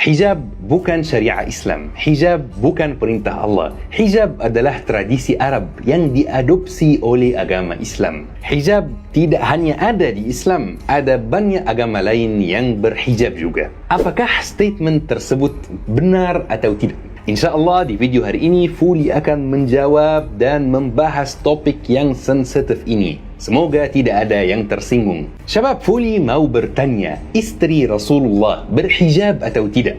Hijab bukan syariat Islam. Hijab bukan perintah Allah. Hijab adalah tradisi Arab yang diadopsi oleh agama Islam. Hijab tidak hanya ada di Islam, ada banyak agama lain yang berhijab juga. Apakah statement tersebut benar atau tidak? InsyaAllah di video hari ini Fuli akan menjawab dan membahas topik yang sensitif ini. Semoga tidak ada yang tersinggung. Syabab, Fuli mau bertanya, isteri Rasulullah berhijab atau tidak?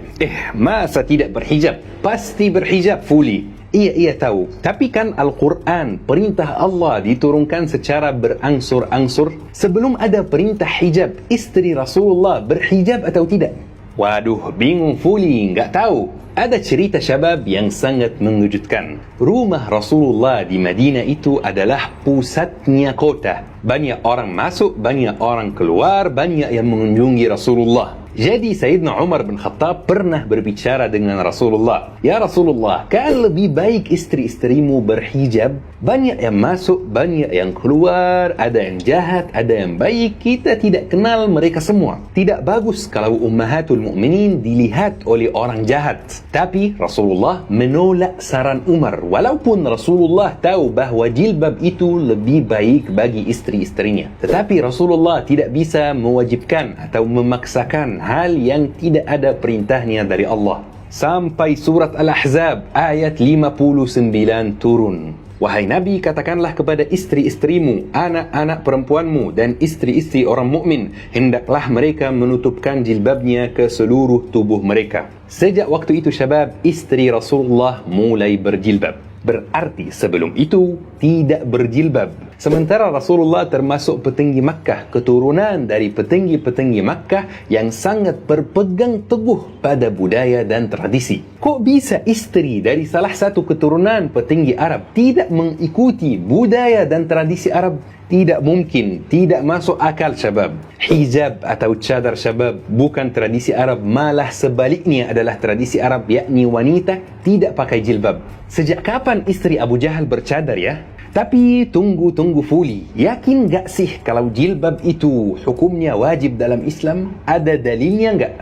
Masa tidak berhijab? Pasti berhijab, Fuli. Ia tahu. Tapi kan Al-Quran, perintah Allah diturunkan secara berangsur-angsur. Sebelum ada perintah hijab, isteri Rasulullah berhijab atau tidak? Waduh, bingung Fuli, nggak tahu. Ada cerita syabab yang sangat mengejutkan. Rumah Rasulullah di Madinah itu adalah pusatnya kota. Banyak orang masuk, banyak orang keluar, banyak yang mengunjungi Rasulullah. Jadi Sayyidina Umar bin Khattab pernah berbicara dengan Rasulullah. Ya Rasulullah, kan lebih baik istri-istrimu berhijab? Banyak yang masuk, banyak yang keluar, ada yang jahat, ada yang baik. Kita tidak kenal mereka semua. Tidak bagus kalau ummahatul mu'minin dilihat oleh orang jahat. Tapi Rasulullah menolak saran Umar. Walaupun Rasulullah tahu bahawa jilbab itu lebih baik bagi istri-istrinya. Tetapi Rasulullah tidak bisa mewajibkan atau memaksakan hal yang tidak ada perintahnya dari Allah. Sampai surat Al-Ahzab ayat 59 turun. Wahai Nabi, katakanlah kepada istri-istrimu, anak-anak perempuanmu dan istri-istri orang mukmin, hendaklah mereka menutupkan jilbabnya ke seluruh tubuh mereka. Sejak waktu itu syabab, istri Rasulullah mulai berjilbab. Berarti sebelum itu tidak berjilbab. Sementara Rasulullah termasuk petinggi Makkah, keturunan dari petinggi-petinggi Makkah yang sangat berpegang teguh pada budaya dan tradisi. Kok bisa istri dari salah satu keturunan petinggi Arab tidak mengikuti budaya dan tradisi Arab? Tidak mungkin, tidak masuk akal syabab. Hijab atau cadar syabab bukan tradisi Arab, malah sebaliknya adalah tradisi Arab, yakni wanita tidak pakai jilbab. Sejak kapan istri Abu Jahal bercadar ya? Tapi tunggu Fuli, yakin gak sih kalau jilbab itu hukumnya wajib dalam Islam? Ada dalilnya gak?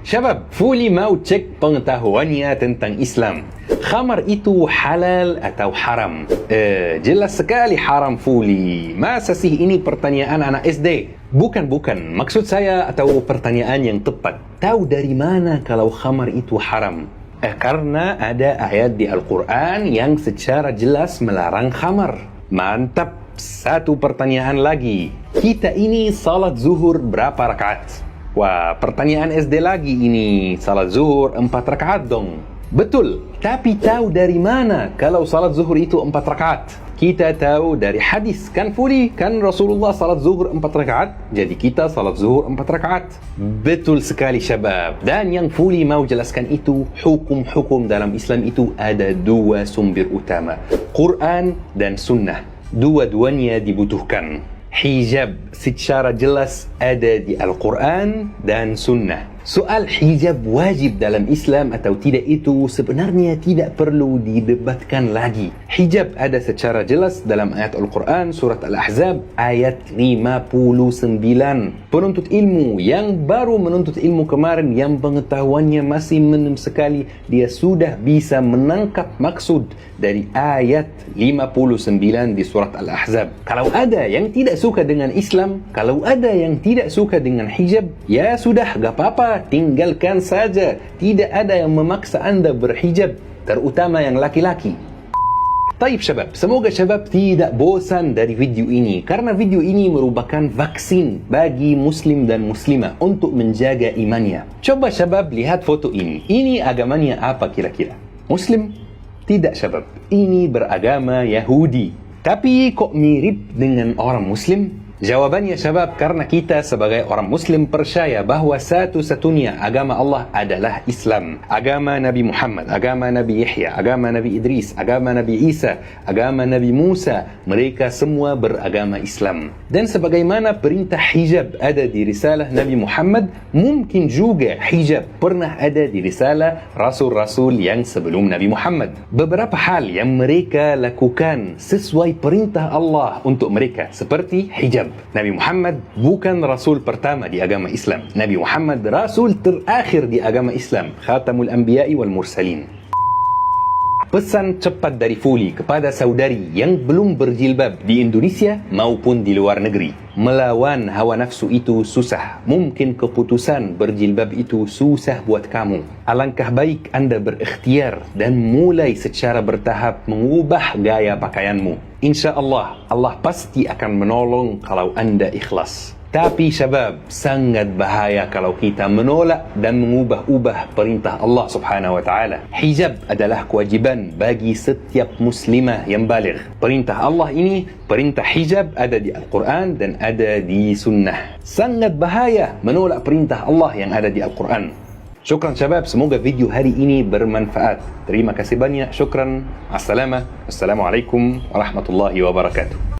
Syabab, Fuli mau cek pengetahuannya tentang Islam. Khamar itu halal atau haram? Jelas sekali haram, Fuli. Masa sih ini pertanyaan anak SD? Bukan. Maksud saya atau pertanyaan yang tepat. Tahu dari mana kalau khamar itu haram? Karena ada ayat di Al-Quran yang secara jelas melarang khamar. Mantap. Satu pertanyaan lagi. Kita ini salat zuhur berapa rakaat? Wah, pertanyaan SD lagi ini. Salat zuhur 4 rakaat dong. Betul. Tapi tahu dari mana kalau salat zuhur itu 4 rakaat? Kita tahu dari hadis. Kan Fuli? Kan Rasulullah salat zuhur 4 rakaat? Jadi kita salat zuhur 4 rakaat. Betul sekali syabab. Dan yang Fuli mau jelaskan itu, hukum-hukum dalam Islam itu ada dua sumber utama. Quran dan sunnah. Dua-duanya dibutuhkan. Hijab secara jelas ada di Al-Quran dan sunnah. Soal hijab wajib dalam Islam atau tidak itu sebenarnya tidak perlu didebatkan lagi. Hijab ada secara jelas dalam ayat Al-Quran surat Al-Ahzab ayat 59. Penuntut ilmu yang baru menuntut ilmu kemarin, yang pengetahuannya masih minim sekali, dia sudah bisa menangkap maksud dari ayat 59 di surat Al-Ahzab. Kalau ada yang tidak suka dengan Islam, kalau ada yang tidak suka dengan hijab, ya sudah, gak apa-apa, tinggalkan saja. Tidak ada yang memaksa anda berhijab, terutama yang laki-laki. Taib syabab, semoga syabab tidak bosan dari video ini, karena video ini merupakan vaksin bagi muslim dan muslimah untuk menjaga imannya. Coba syabab lihat foto ini. Ini agamanya apa kira-kira? Muslim? Tidak syabab, ini beragama Yahudi. Tapi kok mirip dengan orang muslim? Jawabannya syabab, karena kita sebagai orang muslim percaya bahawa satu-satunya agama Allah adalah Islam. Agama Nabi Muhammad, agama Nabi Yahya, agama Nabi Idris, agama Nabi Isa, agama Nabi Musa, mereka semua beragama Islam. Dan sebagaimana perintah hijab ada di risalah Nabi Muhammad, mungkin juga hijab pernah ada di risalah Rasul-Rasul yang sebelum Nabi Muhammad. Beberapa hal yang mereka lakukan sesuai perintah Allah untuk mereka, seperti hijab. hijab. Nabi Muhammad bukan rasul pertama di agama Islam. Nabi Muhammad rasul terakhir di agama Islam, Khatamul Anbiya'i wal Mursalin. Pesan cepat dari Fuli kepada saudari yang belum berjilbab di Indonesia maupun di luar negeri. Melawan hawa nafsu itu susah. Mungkin keputusan berjilbab itu susah buat kamu. Alangkah baik anda berikhtiar dan mulai secara bertahap mengubah gaya pakaianmu. Insya Allah, Allah pasti akan menolong kalau anda ikhlas. Tapi syabab, sangat bahaya kalau kita menolak dan mengubah-ubah perintah Allah Subhanahu wa taala. Hijab adalah kewajiban bagi setiap muslimah yang baligh. Perintah Allah ini, perintah hijab ada di Al-Quran dan ada di sunnah. Sangat bahaya menolak perintah Allah yang ada di Al-Quran. Syukran syabab, semoga video hari ini bermanfaat. Terima kasih banyak, syukran. Assalamualaikum warahmatullahi wabarakatuh.